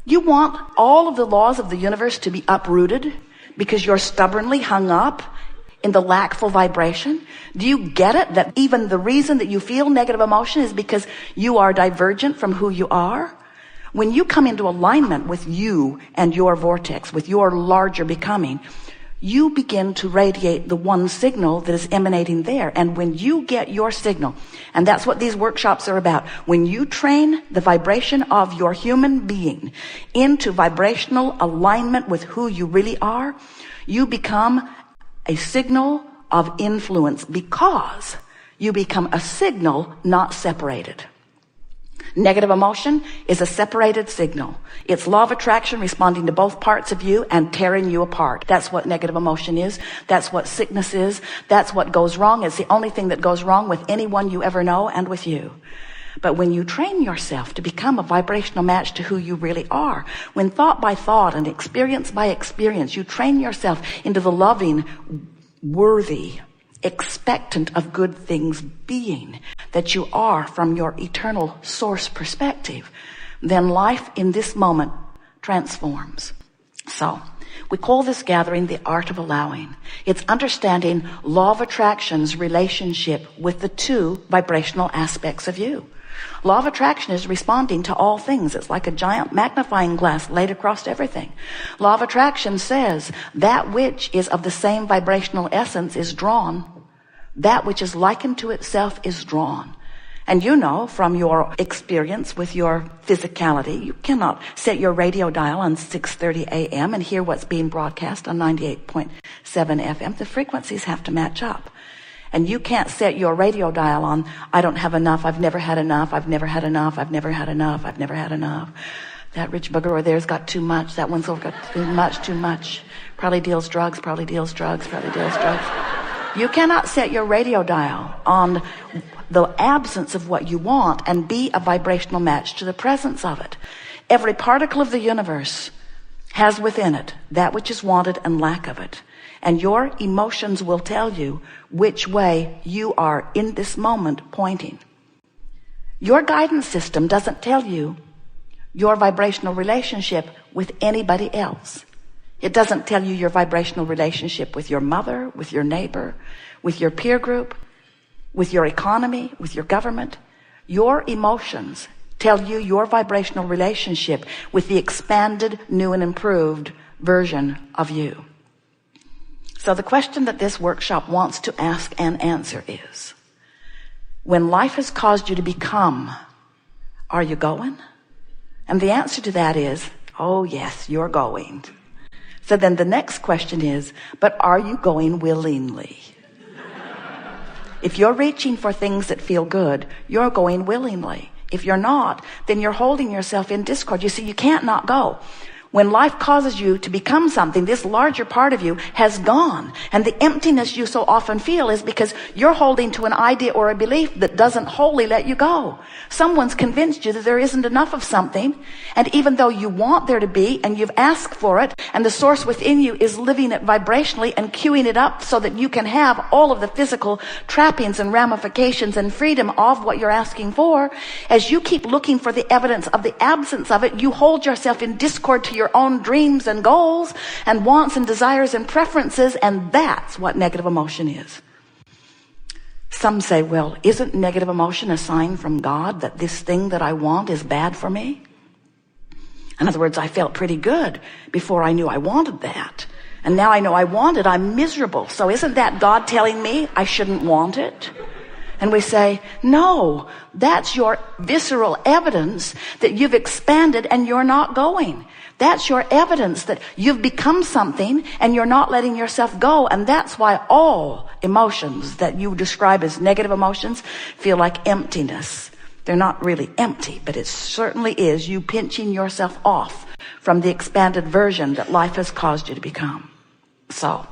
You want all of the laws of the universe to be uprooted because you're stubbornly hung up in the lackful vibration? Do you get it? That even the reason that you feel negative emotion is because you are divergent from who you are? When you come into alignment with you and your vortex, with your larger becoming, you begin to radiate the one signal that is emanating there. And when you get your signal, and that's what these workshops are about, when you train the vibration of your human being into vibrational alignment with who you really are, you become a signal of influence, because you become a signal not separated. Negative emotion is a separated signal. It's law of attraction responding to both parts of you and tearing you apart. That's what negative emotion is. That's what sickness is. That's what goes wrong. It's the only thing that goes wrong with anyone you ever know and with you. But when you train yourself to become a vibrational match to who you really are, when thought by thought and experience by experience, you train yourself into the loving, worthy, expectant of good things being that you are from your eternal source perspective, then life in this moment transforms. So we call this gathering the art of allowing. It's understanding law of attraction's relationship with the two vibrational aspects of you. Law of attraction is responding to all things. It's like a giant magnifying glass laid across everything. Law of attraction says that which is of the same vibrational essence is drawn. That which is likened to itself is drawn. And you know from your experience with your physicality, you cannot set your radio dial on 6:30 a.m. and hear what's being broadcast on 98.7 FM. The frequencies have to match up. And you can't set your radio dial on, I don't have enough, I've never had enough, I've never had enough, I've never had enough, I've never had enough. That rich bugger over there's got too much, that one's got too much. Probably deals drugs, probably deals drugs, probably deals drugs. You cannot set your radio dial on the absence of what you want and be a vibrational match to the presence of it. Every particle of the universe has within it that which is wanted and lack of it. And your emotions will tell you which way you are in this moment pointing. Your guidance system doesn't tell you your vibrational relationship with anybody else. It doesn't tell you your vibrational relationship with your mother, with your neighbor, with your peer group, with your economy, with your government. Your emotions tell you your vibrational relationship with the expanded, new and improved version of you. So the question that this workshop wants to ask and answer is, when life has caused you to become, are you going? And the answer to that is, oh yes, you're going. So then the next question is, but are you going willingly? If you're reaching for things that feel good, you're going willingly. If you're not, then you're holding yourself in discord. You see, you can't not go. When life causes you to become something, this larger part of you has gone. And the emptiness you so often feel is because you're holding to an idea or a belief that doesn't wholly let you go. Someone's convinced you that there isn't enough of something. And even though you want there to be and you've asked for it, and the source within you is living it vibrationally and queuing it up so that you can have all of the physical trappings and ramifications and freedom of what you're asking for, as you keep looking for the evidence of the absence of it, you hold yourself in discord to your own dreams and goals and wants and desires and preferences, and that's what negative emotion is. Some say, well, isn't negative emotion a sign from God that this thing that I want is bad for me? In other words, I felt pretty good before I knew I wanted that. And now I know I want it, I'm miserable. So isn't that God telling me I shouldn't want it? And we say, no, that's your visceral evidence that you've expanded and you're not going. That's your evidence that you've become something and you're not letting yourself go. And that's why all emotions that you describe as negative emotions feel like emptiness. They're not really empty, but it certainly is you pinching yourself off from the expanded version that life has caused you to become. So,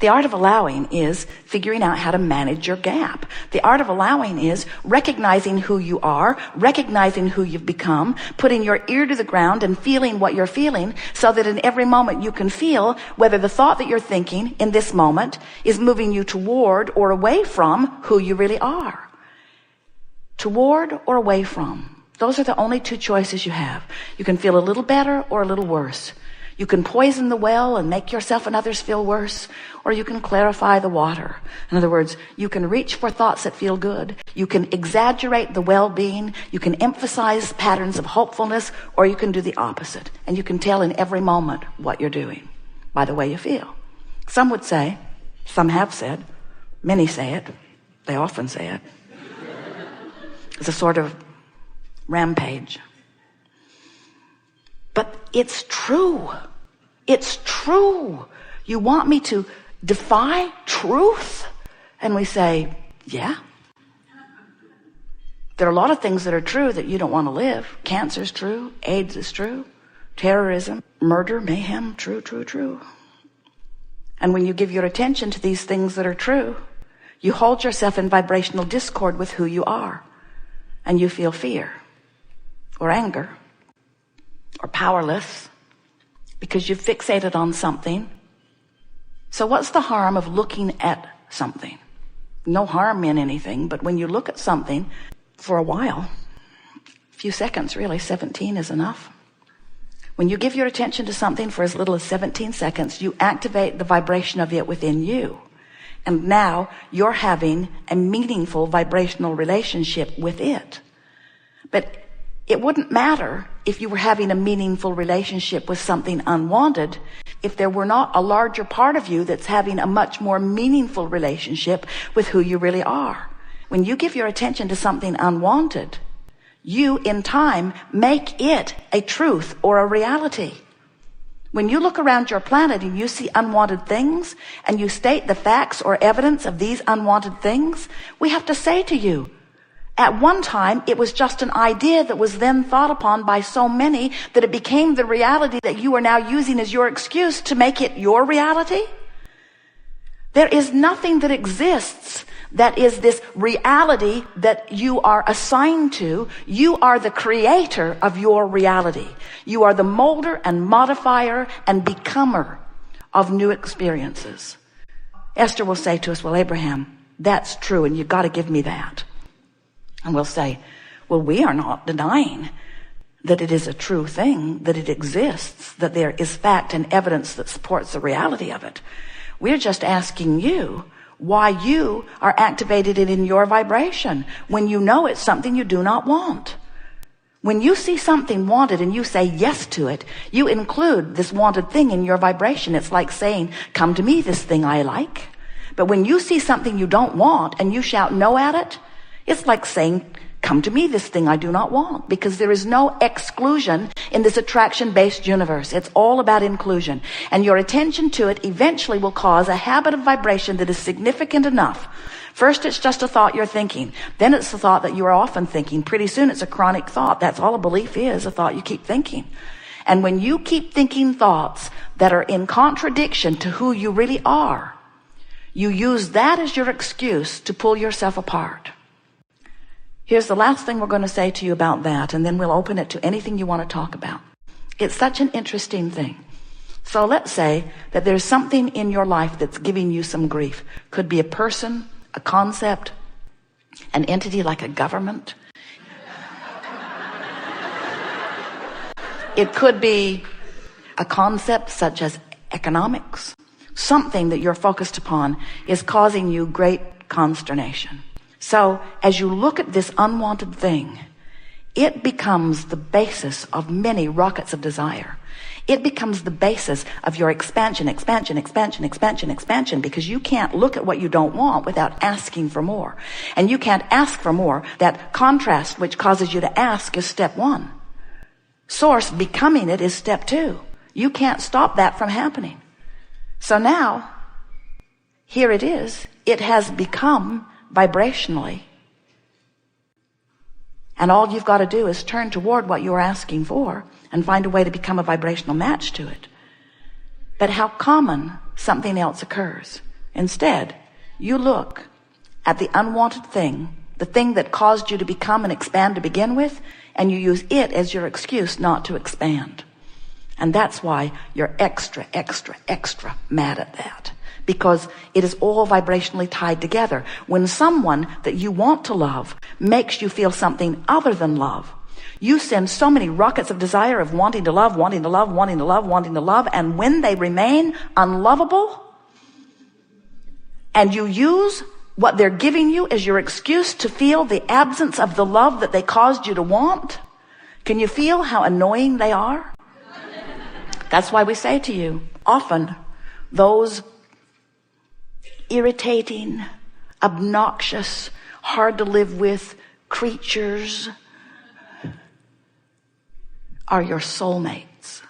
the art of allowing is figuring out how to manage your gap. The art of allowing is recognizing who you are, recognizing who you've become, putting your ear to the ground and feeling what you're feeling so that in every moment you can feel whether the thought that you're thinking in this moment is moving you toward or away from who you really are. Toward or away from. Those are the only two choices you have. You can feel a little better or a little worse. You can poison the well and make yourself and others feel worse, or you can clarify the water. In other words, you can reach for thoughts that feel good. You can exaggerate the well-being. You can emphasize patterns of hopefulness, or you can do the opposite. And you can tell in every moment what you're doing by the way you feel. Some would say, some have said, many say it, they often say it. It's a sort of rampage. But it's true. It's true. You want me to defy truth? And we say, yeah. There are a lot of things that are true that you don't want to live. Cancer is true. AIDS is true. Terrorism, murder, mayhem, true, true, true. And when you give your attention to these things that are true, you hold yourself in vibrational discord with who you are. And you feel fear or anger or powerless because you've fixated on something. So what's the harm of looking at something? No harm in anything, but when you look at something for a while, a few seconds really, 17 is enough. When you give your attention to something for as little as 17 seconds, you activate the vibration of it within you. And now you're having a meaningful vibrational relationship with it. But it wouldn't matter if you were having a meaningful relationship with something unwanted if there were not a larger part of you that's having a much more meaningful relationship with who you really are. When you give your attention to something unwanted, you in time make it a truth or a reality. When you look around your planet and you see unwanted things and you state the facts or evidence of these unwanted things, we have to say to you, at one time, it was just an idea that was then thought upon by so many that it became the reality that you are now using as your excuse to make it your reality. There is nothing that exists that is this reality that you are assigned to. You are the creator of your reality. You are the molder and modifier and becomer of new experiences. Esther will say to us, well, Abraham, that's true, and you've got to give me that. And we'll say, well, we are not denying that it is a true thing, that it exists, that there is fact and evidence that supports the reality of it. We're just asking you why you are activated in your vibration when you know it's something you do not want. When you see something wanted and you say yes to it, you include this wanted thing in your vibration. It's like saying, come to me, this thing I like. But when you see something you don't want and you shout no at it, it's like saying, come to me, this thing I do not want, because there is no exclusion in this attraction-based universe. It's all about inclusion. And your attention to it eventually will cause a habit of vibration that is significant enough. First, it's just a thought you're thinking. Then it's a thought that you are often thinking. Pretty soon, it's a chronic thought. That's all a belief is, a thought you keep thinking. And when you keep thinking thoughts that are in contradiction to who you really are, you use that as your excuse to pull yourself apart. Here's the last thing we're going to say to you about that, and then we'll open it to anything you want to talk about. It's such an interesting thing. So let's say that there's something in your life that's giving you some grief. Could be a person, a concept, an entity like a government. It could be a concept such as economics. Something that you're focused upon is causing you great consternation. So as you look at this unwanted thing, it becomes the basis of many rockets of desire. It becomes the basis of your expansion, because you can't look at what you don't want without asking for more. And you can't ask for more. That contrast which causes you to ask is step one. Source becoming it is step two. You can't stop that from happening. So now, here it is. It has become vibrationally. And all you've got to do is turn toward what you're asking for and find a way to become a vibrational match to it. But how common something else occurs. Instead, you look at the unwanted thing, the thing that caused you to become and expand to begin with, and you use it as your excuse not to expand. And that's why you're extra mad at that. Because it is all vibrationally tied together. When someone that you want to love makes you feel something other than love, You send so many rockets of desire of wanting to love, wanting to love, wanting to love, wanting to love. And when they remain unlovable and you use what they're giving you as your excuse to feel the absence of the love that they caused you to want, can you feel how annoying they are? That's why we say to you, often those irritating, obnoxious, hard to live with creatures are your soulmates.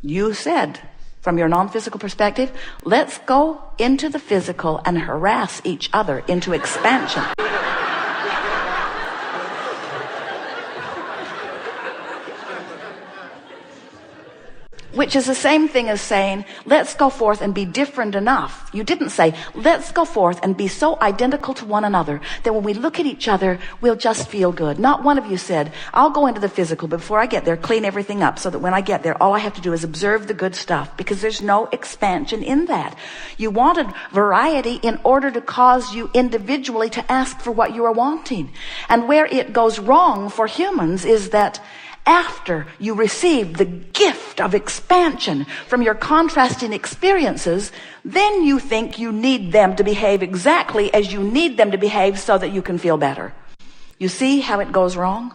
You said, from your non-physical perspective, let's go into the physical and harass each other into expansion. Which is the same thing as saying, let's go forth and be different enough. You didn't say, let's go forth and be so identical to one another that when we look at each other, we'll just feel good. Not one of you said, I'll go into the physical, but before I get there, clean everything up so that when I get there, all I have to do is observe the good stuff, because there's no expansion in that. You wanted variety in order to cause you individually to ask for what you are wanting. And where it goes wrong for humans is that after you receive the gift of expansion from your contrasting experiences, then you think you need them to behave exactly as you need them to behave so that you can feel better. You see how it goes wrong?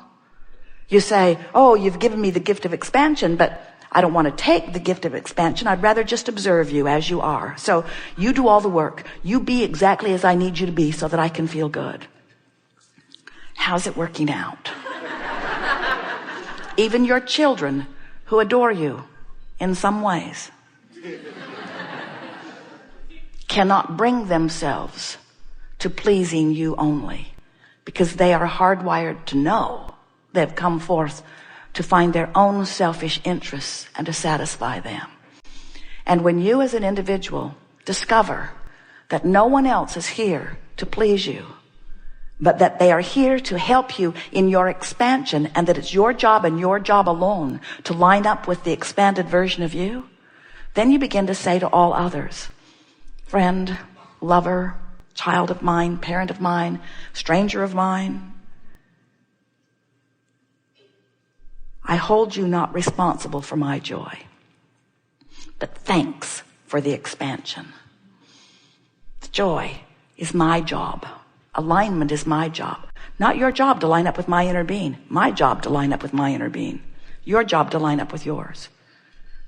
You say, oh, you've given me the gift of expansion, but I don't want to take the gift of expansion. I'd rather just observe you as you are. So you do all the work. You be exactly as I need you to be so that I can feel good. How's it working out? Even your children who adore you in some ways cannot bring themselves to pleasing you only, because they are hardwired to know they've come forth to find their own selfish interests and to satisfy them. And when you as an individual discover that no one else is here to please you, but that they are here to help you in your expansion, and that it's your job and your job alone to line up with the expanded version of you, then you begin to say to all others, friend, lover, child of mine, parent of mine, stranger of mine, I hold you not responsible for my joy, but thanks for the expansion. The joy is my job. Alignment is my job. Not your job to line up with my inner being. My job to line up with my inner being. Your job to line up with yours.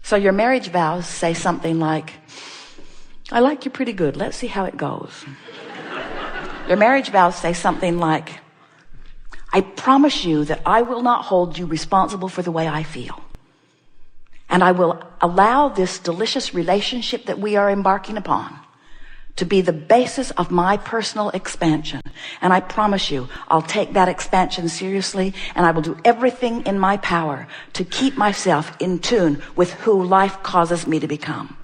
So your marriage vows say something like, I like you pretty good. Let's see how it goes. Your marriage vows say something like, I promise you that I will not hold you responsible for the way I feel. And I will allow this delicious relationship that we are embarking upon to be the basis of my personal expansion. And I promise you, I'll take that expansion seriously, and I will do everything in my power to keep myself in tune with who life causes me to become.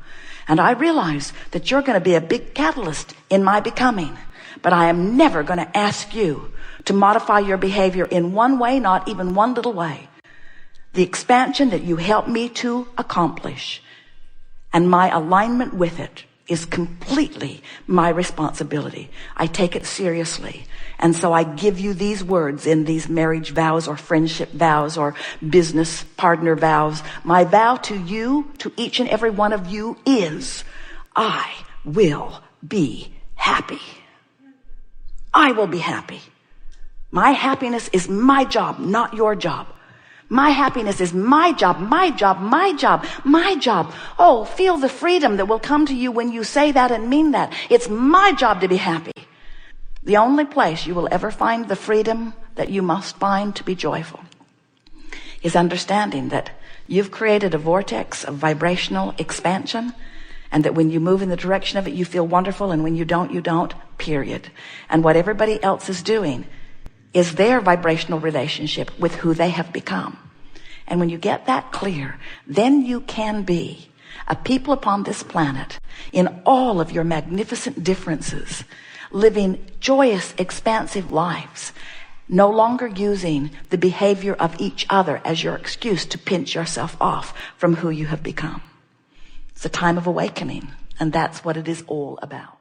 And I realize that you're going to be a big catalyst in my becoming, but I am never going to ask you to modify your behavior in one way, not even one little way. The expansion that you help me to accomplish and my alignment with it is completely my responsibility. I take it seriously. And so I give you these words in these marriage vows or friendship vows or business partner vows. My vow to you, to each and every one of you, is I will be happy. I will be happy. My happiness is my job, not your job. My happiness is my job, my job, my job, my job. Oh, feel the freedom that will come to you when you say that and mean that. It's my job to be happy. The only place you will ever find the freedom that you must find to be joyful is understanding that you've created a vortex of vibrational expansion, and that when you move in the direction of it, you feel wonderful, and when you don't, period. And what everybody else is doing is their vibrational relationship with who they have become. And when you get that clear, then you can be a people upon this planet in all of your magnificent differences, living joyous, expansive lives, no longer using the behavior of each other as your excuse to pinch yourself off from who you have become. It's a time of awakening, and that's what it is all about.